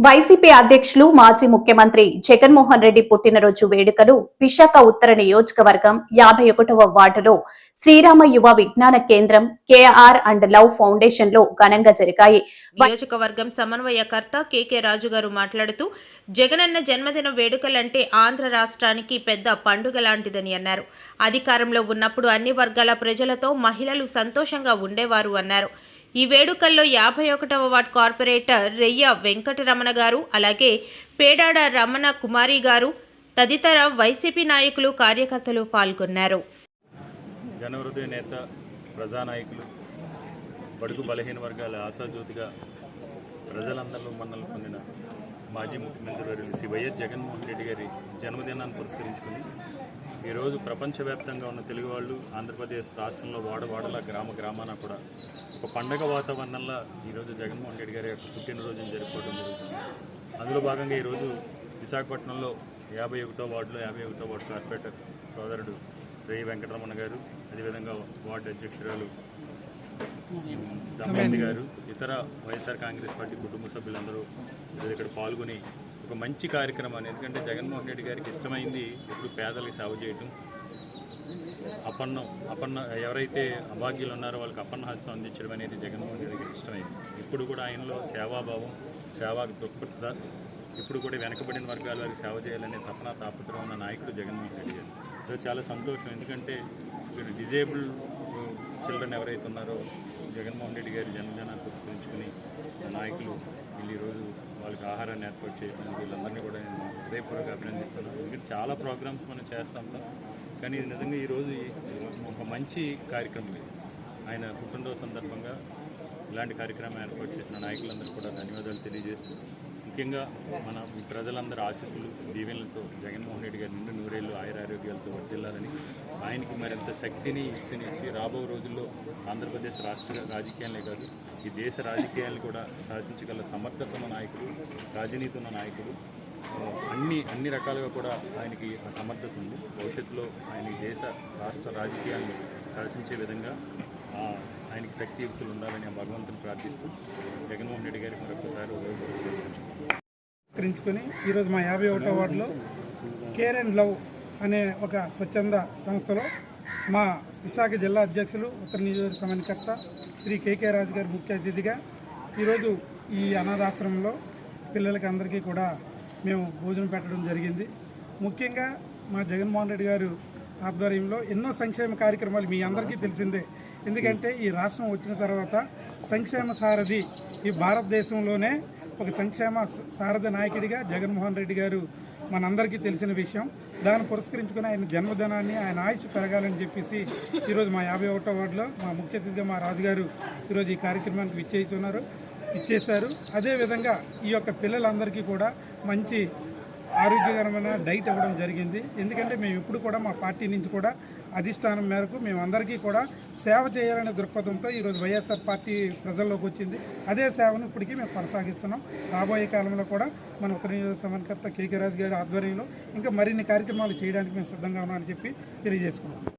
YCP అధ్యక్షులు మాజీ ముఖ్యమంత్రి జగన్మోహన్ రెడ్డి పుట్టినరోజు వేడుకలు విశాఖ ఉత్తర నియోజకవర్గం 51వ వార్డులో శ్రీరామ యువ విజ్ఞాన కేంద్రం కేఆర్ అండ్ లవ్ ఫౌండేషన్ లో ఘనంగా జరిగాయి. నియోజకవర్గం సమన్వయకర్త కేకే రాజు గారు మాట్లాడుతూ జగనన్న జన్మదిన వేడుకలంటే ఆంధ్ర రాష్ట్రానికి పెద్ద పండుగ లాంటిదని అన్నారు. అధికారంలో ఉన్నప్పుడు అన్ని వర్గాల ప్రజలతో మహిళలు సంతోషంగా ఉండేవారు అన్నారు. ఈ వేడుకల్లో 51వ వార్డ్ కార్పొరేటర్ రెయ్య వెంకటరమణ గారు, అలాగే పేడాడ రమణ కుమారి గారు తదితర వైసీపీ నాయకులు, కార్యకర్తలు పాల్గొన్నారు. జనహృదయ నేత, ప్రజానాయకులు, బడుగు బలహీన వర్గాల ఆశాజ్యోతిగా ప్రజలందరిలో మన్నలు పొందిన మాజీ ముఖ్యమంత్రి వర్యులు శ్రీ వైఎస్ జగన్మోహన్ రెడ్డి గారి జన్మదినాన్ని పురస్కరించుకుని ఈరోజు ప్రపంచవ్యాప్తంగా ఉన్న తెలుగు వాళ్ళు ఆంధ్రప్రదేశ్ రాష్ట్రంలో వాడవాడల గ్రామాన కూడా ఒక పండగ వాతావరణంలో ఈరోజు జగన్మోహన్ రెడ్డి గారి యొక్క పుట్టినరోజును జరుపుకోవడం జరుగుతుంది. అందులో భాగంగా ఈరోజు విశాఖపట్నంలో 51వ వార్డులో 51వ వార్డు కార్పొరేటర్ సోదరుడు రెయ్య వెంకటరమణ గారు, అదేవిధంగా వార్డు అధ్యక్షురాలు దమ్మంది గారు, ఇతర వైఎస్ఆర్ కాంగ్రెస్ పార్టీ కుటుంబ సభ్యులందరూ ఇక్కడ పాల్గొని ఒక మంచి కార్యక్రమాన్ని, ఎందుకంటే జగన్మోహన్ రెడ్డి గారికి ఇష్టమైంది ఇప్పుడు పేదలకు సేవ చేయటం, అపన్న ఎవరైతే అభాగ్యులు ఉన్నారో వాళ్ళకి అపన్న హస్తం అందించడం అనేది జగన్మోహన్ రెడ్డి గారికి ఇష్టమైంది. ఇప్పుడు కూడా ఆయనలో సేవాభావం, సేవా తృప్త, ఇప్పుడు కూడా వెనకబడిన వర్గాల వారికి సేవ చేయాలనే తపన తాపత్రం ఉన్న నాయకుడు జగన్మోహన్ రెడ్డి గారు. ఇది చాలా సంతోషం, ఎందుకంటే డిజేబుల్డ్ చిల్డ్రన్ ఎవరైతే ఉన్నారో జగన్మోహన్ రెడ్డి గారి జన్మదినాన్ని పురస్కరించుకుని నాయకులు వీళ్ళు ఈరోజు వాళ్ళకి ఆహారాన్ని ఏర్పాటు చేయడం, వీళ్ళందరినీ కూడా నేను హృదయపూర్వకంగా అభినందిస్తున్నాను. ఎందుకంటే చాలా ప్రోగ్రామ్స్ మనం చేస్తూ ఉంటాం, కానీ నిజంగా ఈరోజు ఒక మంచి కార్యక్రమం. ఆయన పుట్టినరోజు సందర్భంగా ఇలాంటి కార్యక్రమం ఏర్పాటు చేసిన నాయకులందరూ కూడా ధన్యవాదాలు తెలియజేస్తూ, ముఖ్యంగా మన ప్రజలందరూ ఆశీస్సులు, దీవెనలతో జగన్మోహన్ రెడ్డి గారి నిండు నూరేళ్ళు ఆయురారోగ్యాలతో వర్ధిల్లాలని, ఆయనకి మరింత శక్తిని ఇచ్చి రాబో రోజుల్లో ఆంధ్రప్రదేశ్ రాష్ట్ర రాజకీయాలే కాదు ఈ దేశ రాజకీయాలను కూడా శాసించగల సమర్థత ఉన్న నాయకుడు, రాజనీతి ఉన్న నాయకుడు. అన్ని రకాలుగా కూడా ఆయనకి ఆ సమర్థత ఉంది. భవిష్యత్తులో ఆయన దేశ రాష్ట్ర రాజకీయాలను శాసించే విధంగా ఆయనకి శక్తియుక్తులు ఉండాలని భగవంతుని ప్రార్థిస్తూ జగన్మోహన్ రెడ్డి గారికి మరొకసారి ఉపయోగించుకొని ఈరోజు మా 51వ వార్డులో కేర్ అండ్ లవ్ అనే ఒక స్వచ్ఛంద సంస్థలో మా విశాఖ జిల్లా అధ్యక్షులు, ఉత్తర నియోజకవర్గ సమన్వయకర్త శ్రీ కేకే రాజు గారి ముఖ్య అతిథిగా ఈరోజు ఈ అనాథాశ్రమంలో పిల్లలకి అందరికీ కూడా మేము భోజనం పెట్టడం జరిగింది. ముఖ్యంగా మా జగన్మోహన్ రెడ్డి గారు ఆధ్వర్యంలో ఎన్నో సంక్షేమ కార్యక్రమాలు మీ అందరికీ తెలిసిందే. ఎందుకంటే ఈ రాష్ట్రం వచ్చిన తర్వాత సంక్షేమ సారథి, ఈ భారతదేశంలోనే ఒక సంక్షేమ సారథి నాయకుడిగా జగన్మోహన్ రెడ్డి గారు మనందరికీ తెలిసిన విషయం. దాన్ని పురస్కరించుకుని ఆయన జన్మదినాన్ని, ఆయన ఆయుష్ పెరగాలని చెప్పేసి ఈరోజు మా 51వ వార్డులో మా ముఖ్య అతిథిగా మా రాజుగారు ఈరోజు ఈ కార్యక్రమానికి ఇచ్చేశారు. అదేవిధంగా ఈ యొక్క పిల్లలందరికీ కూడా మంచి ఆరోగ్యకరమైన డైట్ ఇవ్వడం జరిగింది. ఎందుకంటే మేము ఇప్పుడు కూడా మా పార్టీ నుంచి కూడా అధిష్టానం మేరకు మేమందరికీ కూడా సేవ చేయాలనే దృక్పథంతో ఈరోజు వైఎస్ఆర్ పార్టీ ప్రజల్లోకి వచ్చింది. అదే సేవను ఇప్పటికీ మేము కొనసాగిస్తున్నాం. రాబోయే కాలంలో కూడా మన ఉత్తర నియోజక సమన్వయకర్త కేకే రాజు గారి ఆధ్వర్యంలో ఇంకా మరిన్ని కార్యక్రమాలు చేయడానికి మేము సిద్ధంగా ఉన్నామని చెప్పి తెలియజేసుకున్నాం.